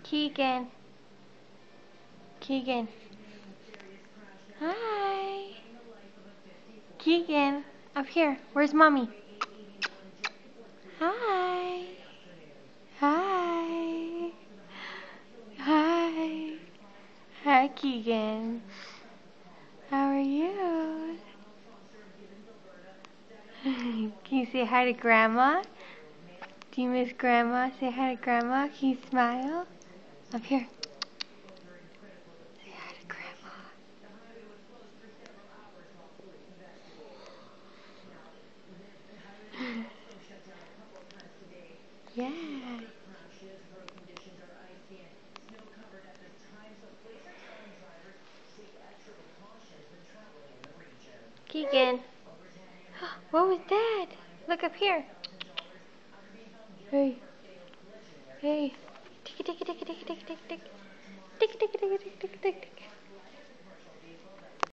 Keegan. Keegan. Hi. Keegan. Up here. Where's mommy? Hi. Hi. Hi. Hi, Keegan. How are you? Can you say hi to Grandma? Do you miss Grandma? Say hi to Grandma. Can you smile? Up here. Say hi to Grandma. Yeah. Keegan. What was that? Look up here. Hey. Hey. Tick tick tick tick tick tick tick. Tick tick tick tick tick tick tick.